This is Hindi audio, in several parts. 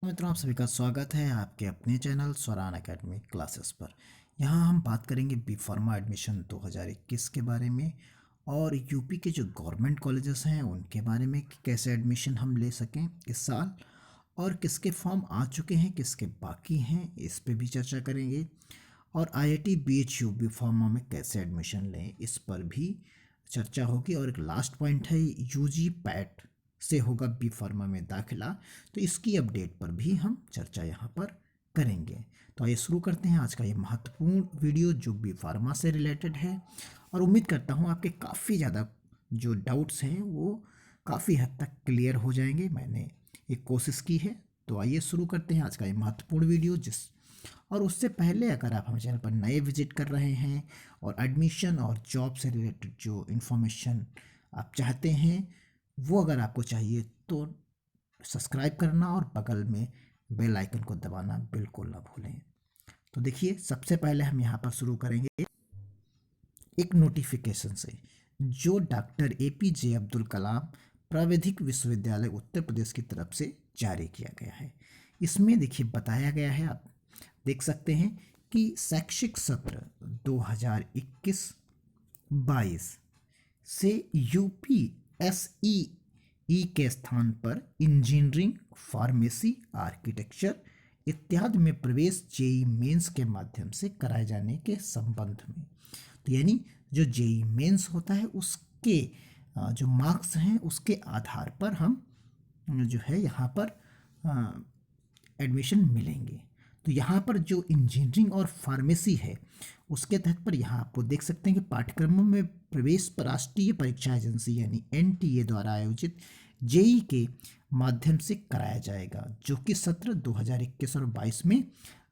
मित्रों, आप सभी का स्वागत है आपके अपने चैनल स्वरान एकेडमी क्लासेस पर। यहाँ हम बात करेंगे बी फार्मा एडमिशन 2021 के बारे में और यूपी के जो गवर्नमेंट कॉलेजेस हैं उनके बारे में कि कैसे एडमिशन हम ले सकें इस साल और किसके फॉर्म आ चुके हैं, किसके बाकी हैं, इस पे भी चर्चा करेंगे। और आईआईटी बीएचयू बी फार्मा में कैसे एडमिशन लें, इस पर भी चर्चा होगी। और एक लास्ट पॉइंट है, यूजी पैट से होगा बी फार्मा में दाखिला, तो इसकी अपडेट पर भी हम चर्चा यहाँ पर करेंगे। तो आइए शुरू करते हैं आज का ये महत्वपूर्ण वीडियो जो बी फार्मा से रिलेटेड है। और उम्मीद करता हूँ आपके काफ़ी ज़्यादा जो डाउट्स हैं वो काफ़ी हद तक क्लियर हो जाएंगे। मैंने एक कोशिश की है। तो आइए शुरू करते हैं आज का ये महत्वपूर्ण वीडियो। और उससे पहले अगर आप हमारे चैनल पर नए विजिट कर रहे हैं और एडमिशन और जॉब से रिलेटेड जो इन्फॉर्मेशन आप चाहते हैं वो अगर आपको चाहिए तो सब्सक्राइब करना और बगल में बेल आइकन को दबाना बिल्कुल ना भूलें। तो देखिए, सबसे पहले हम यहाँ पर शुरू करेंगे एक नोटिफिकेशन से जो डॉक्टर एपीजे अब्दुल कलाम प्राविधिक विश्वविद्यालय उत्तर प्रदेश की तरफ से जारी किया गया है। इसमें देखिए बताया गया है, आप देख सकते हैं कि शैक्षिक सत्र 2021-22 से यूपी एसईई के स्थान पर इंजीनियरिंग, फार्मेसी, आर्किटेक्चर इत्यादि में प्रवेश जेई मेंस के माध्यम से कराए जाने के संबंध में। तो यानी जो जेई मेंस होता है उसके जो मार्क्स हैं उसके आधार पर हम जो है यहाँ पर एडमिशन मिलेंगे। तो यहाँ पर जो इंजीनियरिंग और फार्मेसी है उसके तहत पर यहाँ आपको देख सकते हैं कि पाठ्यक्रमों में प्रवेश पर राष्ट्रीय परीक्षा एजेंसी यानी एनटीए द्वारा आयोजित जेई के माध्यम से कराया जाएगा, जो कि सत्र 2021 और 22 में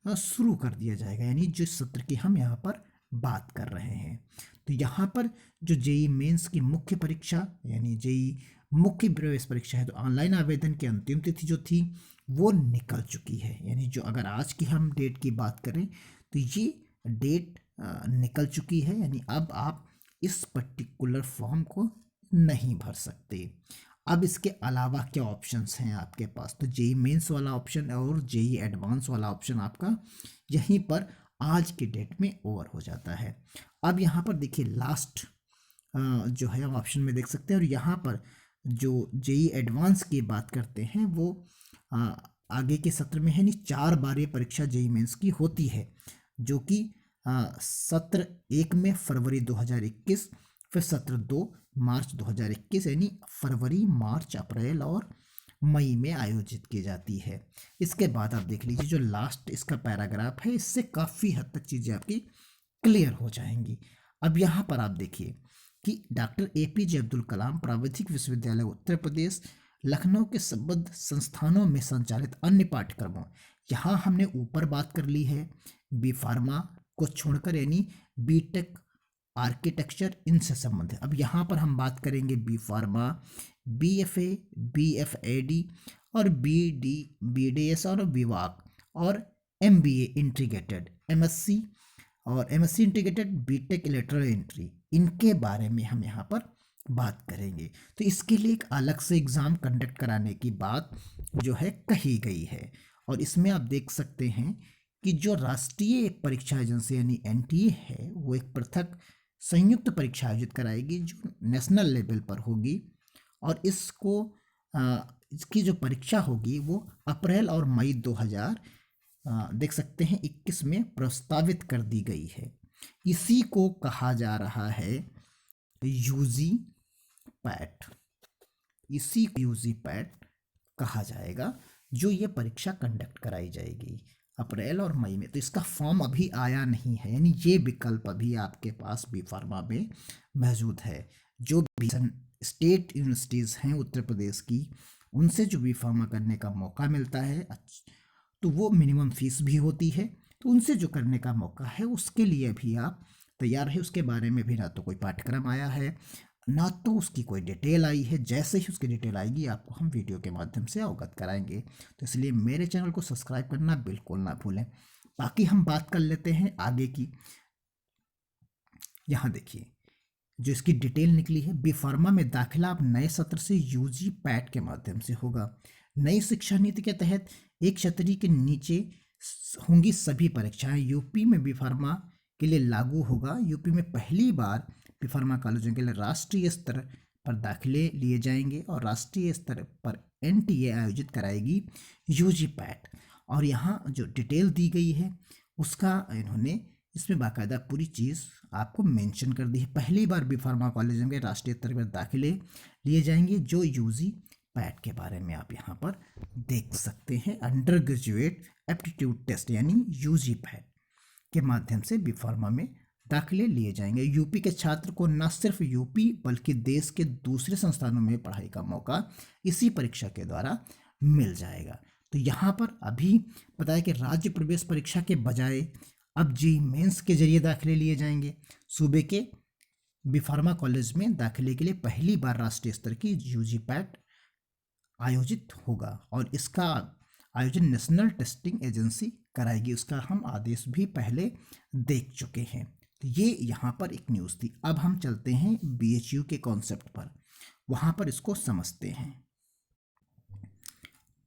शुरू कर दिया जाएगा, यानी जिस सत्र की हम यहाँ पर बात कर रहे हैं। तो यहाँ पर जो जेई मेंस की मुख्य परीक्षा यानी जेई मुख्य प्रवेश परीक्षा है, तो ऑनलाइन आवेदन की अंतिम तिथि जो थी वो निकल चुकी है। यानी जो अगर आज की हम डेट की बात करें तो ये डेट निकल चुकी है, यानी अब आप इस पर्टिकुलर फॉर्म को नहीं भर सकते। अब इसके अलावा क्या ऑप्शंस हैं आपके पास, तो जेई मेंस वाला ऑप्शन और जेई एडवांस वाला ऑप्शन आपका यहीं पर आज की डेट में ओवर हो जाता है। अब यहाँ पर देखिए लास्ट जो है ऑप्शन में देख सकते हैं, और यहाँ पर जो जेई एडवांस की बात करते हैं वो आगे के सत्र में है, नहीं 4 बार ये परीक्षा जेई मेंस की होती है, जो कि सत्र 1 में फरवरी 2021, फिर सत्र 2 मार्च 2021, यानी फरवरी, मार्च, अप्रैल और मई में आयोजित की जाती है। इसके बाद आप देख लीजिए जो लास्ट इसका पैराग्राफ है, इससे काफ़ी हद तक चीज़ें आपकी क्लियर हो जाएंगी। अब यहाँ पर आप देखिए कि डॉक्टर एपीजे अब्दुल कलाम प्राविधिक विश्वविद्यालय उत्तर प्रदेश लखनऊ के संबद्ध संस्थानों में संचालित अन्य पाठ्यक्रमों, यहाँ हमने ऊपर बात कर ली है बी फार्मा को छोड़कर, यानी बीटेक, आर्किटेक्चर, इनसे संबंधित। अब यहाँ पर हम बात करेंगे B pharma, B F A, B F A D और B D, B D S और विभाग और M B A integrated, M S C और M S C integrated, B Tech lateral entry, इनके बारे में हम यहाँ पर बात करेंगे। तो इसके लिए एक अलग से एग्ज़ाम कंडक्ट कराने की बात जो है कही गई है। और इसमें आप देख सकते हैं कि जो राष्ट्रीय परीक्षा एजेंसी यानी एनटीए है वो एक पृथक संयुक्त परीक्षा आयोजित कराएगी जो नेशनल लेवल पर होगी। और इसकी जो परीक्षा होगी वो अप्रैल और मई 2000 देख सकते हैं 21 में प्रस्तावित कर दी गई है। इसी को कहा जा रहा है यूजी पैट, इसी यूजी पैट कहा जाएगा जो ये परीक्षा कंडक्ट कराई जाएगी अप्रैल और मई में। तो इसका फॉर्म अभी आया नहीं है, यानी ये विकल्प अभी आपके पास बी फार्मा में मौजूद है। जो भी स्टेट यूनिवर्सिटीज़ हैं उत्तर प्रदेश की, उनसे जो बी फार्मा करने का मौका मिलता है तो वो मिनिमम फीस भी होती है, तो उनसे जो करने का मौका है उसके लिए भी आप तैयार है। उसके बारे में भी ना तो कोई पाठ्यक्रम आया है ना तो उसकी कोई डिटेल आई है। जैसे ही उसकी डिटेल आएगी आपको हम वीडियो के माध्यम से अवगत कराएंगे। तो इसलिए मेरे चैनल को सब्सक्राइब करना बिल्कुल ना भूलें। बाकी हम बात कर लेते हैं आगे की। यहाँ देखिए जो इसकी डिटेल निकली है, बी फार्मा में दाखिला अब नए सत्र से यूजी पैट के माध्यम से होगा। नई शिक्षा नीति के तहत एक छतरी के नीचे होंगी सभी परीक्षाएं। यूपी में बी फार्मा के लिए लागू होगा। यूपी में पहली बार बी फार्मा कॉलेजों के लिए राष्ट्रीय स्तर पर दाखिले लिए जाएंगे और राष्ट्रीय स्तर पर एनटीए आयोजित कराएगी यूजी पैट। और यहाँ जो डिटेल दी गई है उसका इन्होंने इसमें बाकायदा पूरी चीज़ आपको मेंशन कर दी है। पहली बार बी फार्मा कॉलेजों के राष्ट्रीय स्तर पर दाखिले लिए जाएंगे जो यूजी पैट के बारे में आप यहाँ पर देख सकते हैं। अंडर ग्रेजुएट एप्टीट्यूड टेस्ट यानी यूजी पैट के माध्यम से बी फार्मा में दाखिले लिए जाएंगे। यूपी के छात्र को न सिर्फ यूपी बल्कि देश के दूसरे संस्थानों में पढ़ाई का मौका इसी परीक्षा के द्वारा मिल जाएगा। तो यहाँ पर अभी बताया कि राज्य प्रवेश परीक्षा के बजाय अब जेईई मेंस के जरिए दाखिले लिए जाएंगे। सूबे के बी फार्मा कॉलेज में दाखिले के लिए पहली बार राष्ट्रीय स्तर की यूजी पैट आयोजित होगा और इसका आयोजन नेशनल टेस्टिंग एजेंसी कराएगी। उसका हम आदेश भी पहले देख चुके हैं। तो ये यहाँ पर एक न्यूज़ थी। अब हम चलते हैं बीएचयू के कॉन्सेप्ट पर, वहाँ पर इसको समझते हैं।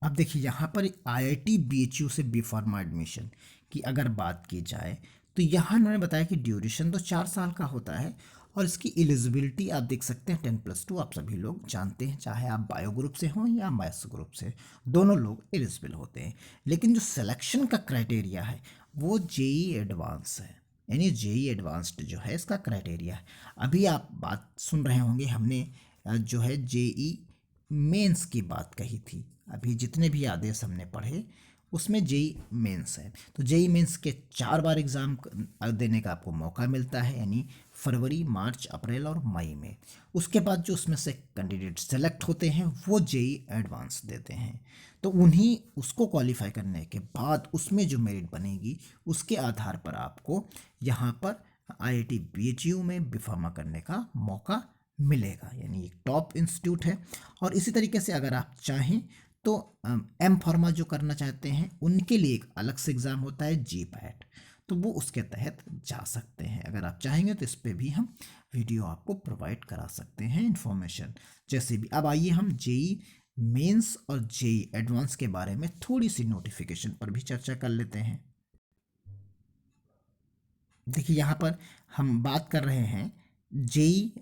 अब देखिए यहाँ पर आईआईटी बीएचयू से बी फार्मा एडमिशन की अगर बात की जाए तो यहाँ उन्होंने बताया कि ड्यूरेशन तो 4 साल का होता है और इसकी एलिजिबिलिटी आप देख सकते हैं 10+2 आप सभी लोग जानते हैं, चाहे आप बायो ग्रुप से हों या मैथ्स ग्रुप से, दोनों लोग एलिजिबल होते हैं। लेकिन जो सिलेक्शन का क्राइटेरिया है वो जेईई एडवांस है, यानी जेईई एडवांस्ड जो है इसका क्राइटेरिया है। अभी आप बात सुन रहे होंगे हमने जो है जेईई मेंस की बात कही थी। अभी जितने भी आदेश हमने पढ़े उसमें जेईई मेंस है। तो जेईई मेंस के 4 बार एग्ज़ाम देने का आपको मौका मिलता है, यानी फरवरी, मार्च, अप्रैल और मई में। उसके बाद जो उसमें से कैंडिडेट सेलेक्ट होते हैं वो जेईई एडवांस देते हैं। तो उन्हीं उसको क्वालिफाई करने के बाद उसमें जो मेरिट बनेगी उसके आधार पर आपको यहाँ पर आईआईटी बीएचयू में बी फार्मा करने का मौका मिलेगा, यानी एक टॉप इंस्टीट्यूट है। और इसी तरीके से अगर आप चाहें तो एम फार्मा जो करना चाहते हैं उनके लिए एक अलग से एग्ज़ाम होता है जी पैट, तो वो उसके तहत जा सकते हैं। अगर आप चाहेंगे तो इस पर भी हम वीडियो आपको प्रोवाइड करा सकते हैं इन्फॉर्मेशन जैसे भी। अब आइए हम जेईई मेंस और जेईई एडवांस के बारे में थोड़ी सी नोटिफिकेशन पर भी चर्चा कर लेते हैं। देखिए यहाँ पर हम बात कर रहे हैं जेईई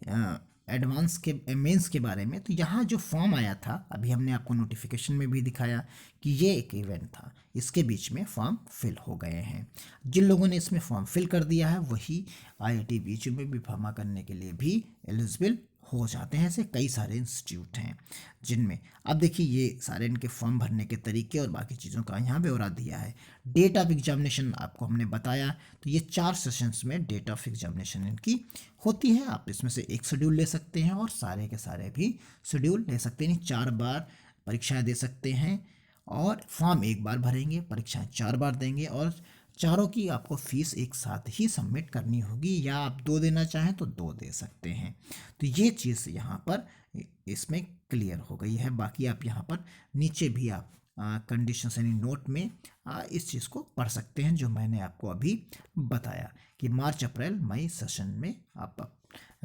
एडवांस के मेंस के बारे में। तो यहाँ जो फॉर्म आया था अभी हमने आपको नोटिफिकेशन में भी दिखाया कि ये एक इवेंट था, इसके बीच में फॉर्म फिल हो गए हैं। जिन लोगों ने इसमें फॉर्म फिल कर दिया है वही आईआईटी बीएचयू में बी फार्मा करने के लिए भी एलिजिबल हो जाते हैं। ऐसे कई सारे इंस्टीट्यूट हैं जिनमें अब देखिए ये सारे इनके फॉर्म भरने के तरीके और बाकी चीज़ों का यहाँ ब्यौरा दिया है। डेट ऑफ एग्जामिनेशन आपको हमने बताया, तो ये 4 सेशंस में डेट ऑफ एग्जामिनेशन इनकी होती है। आप इसमें से एक शेड्यूल ले सकते हैं और सारे के सारे भी शेड्यूल ले सकते हैं। 4 बार परीक्षाएं दे सकते हैं और फॉर्म एक बार भरेंगे, परीक्षाएं 4 बार देंगे और चारों की आपको फीस एक साथ ही सबमिट करनी होगी, या आप 2 देना चाहें तो 2 दे सकते हैं। तो ये चीज़ यहाँ पर इसमें क्लियर हो गई है। बाकी आप यहाँ पर नीचे भी आप कंडीशंस यानी नोट में इस चीज़ को पढ़ सकते हैं जो मैंने आपको अभी बताया कि मार्च, अप्रैल, मई सेशन में आप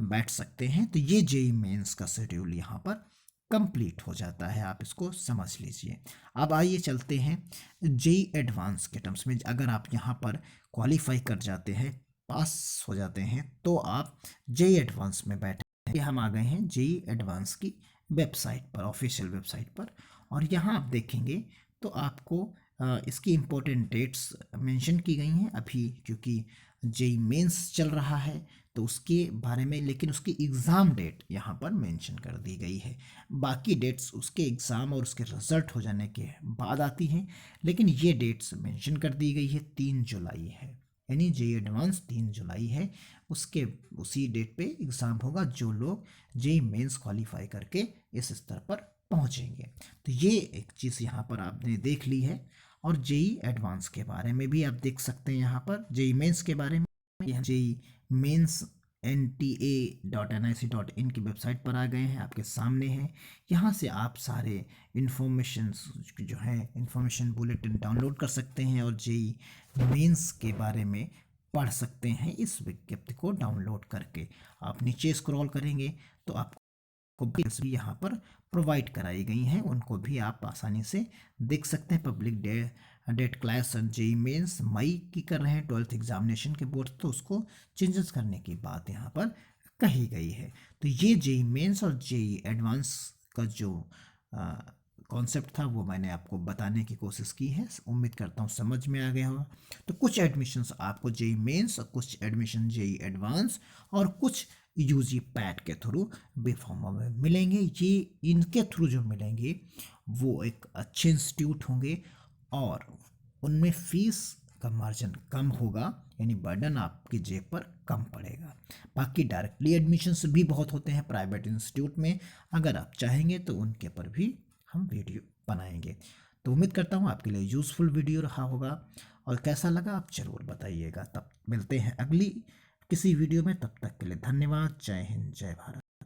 बैठ सकते हैं। तो ये जेईई मेंस का शेड्यूल यहाँ पर कंप्लीट हो जाता है, आप इसको समझ लीजिए। अब आइए चलते हैं जेईई एडवांस के टर्म्स में। अगर आप यहाँ पर क्वालिफाई कर जाते हैं, पास हो जाते हैं, तो आप जेईई एडवांस में बैठे। हम आ गए हैं जेईई एडवांस की वेबसाइट पर, ऑफिशियल वेबसाइट पर, और यहाँ आप देखेंगे तो आपको इसकी इम्पोर्टेंट डेट्स मेंशन की गई हैं अभी, क्योंकि जेईई मेंस चल रहा है तो उसके बारे में, लेकिन उसकी एग्ज़ाम डेट यहाँ पर मेंशन कर दी गई है। बाकी डेट्स उसके एग्ज़ाम और उसके रिज़ल्ट हो जाने के बाद आती हैं, लेकिन ये डेट्स मेंशन कर दी गई है। 3 जुलाई है, यानी जेईई एडवांस 3 जुलाई है, उसके उसी डेट पे एग्ज़ाम होगा जो लोग जेईई मेंस क्वालिफाई करके इस स्तर पर पहुँचेंगे। तो ये एक चीज़ यहाँ पर आपने देख ली है। और जेईई एडवांस के बारे में भी आप देख सकते हैं यहाँ पर। जेईई मेंस के बारे में जेईई मेंस nta.nic.in की वेबसाइट पर आ गए हैं, आपके सामने हैं। यहाँ से आप सारे इन्फॉर्मेशन जो है इन्फॉर्मेशन बुलेटिन डाउनलोड कर सकते हैं और जेईई मेंस के बारे में पढ़ सकते हैं। इस विज्ञप्ति को डाउनलोड करके आप नीचे स्क्रॉल करेंगे तो आपको को भी यहाँ पर प्रोवाइड कराई गई हैं, उनको भी आप आसानी से देख सकते हैं। पब्लिक डेट क्लास और जेई मेंस मई की कर रहे हैं 12th एग्जामिनेशन के बोर्ड, तो उसको चेंजेस करने की बात यहाँ पर कही गई है। तो ये जेई मेंस और जेई एडवांस का जो कॉन्सेप्ट था वो मैंने आपको बताने की कोशिश की है, उम्मीद करता हूँ समझ में आ गया होगा। तो कुछ एडमिशन्स आपको जेई मेंस और कुछ एडमिशन जेई एडवांस और कुछ यूजी पैट के थ्रू बी फार्मा में मिलेंगे। ये इनके थ्रू जो मिलेंगे वो एक अच्छे इंस्टीट्यूट होंगे और उनमें फीस का मार्जिन कम होगा, यानी बर्डन आपकी जेब पर कम पड़ेगा। बाकी डायरेक्टली एडमिशन्स भी बहुत होते हैं प्राइवेट इंस्टीट्यूट में, अगर आप चाहेंगे तो उनके पर भी हम वीडियो बनाएंगे। तो उम्मीद करता हूँ आपके लिए यूज़फुल वीडियो रहा होगा, और कैसा लगा आप ज़रूर बताइएगा। तब मिलते हैं अगली किसी वीडियो में, तब तक के लिए धन्यवाद। जय हिंद, जय भारत।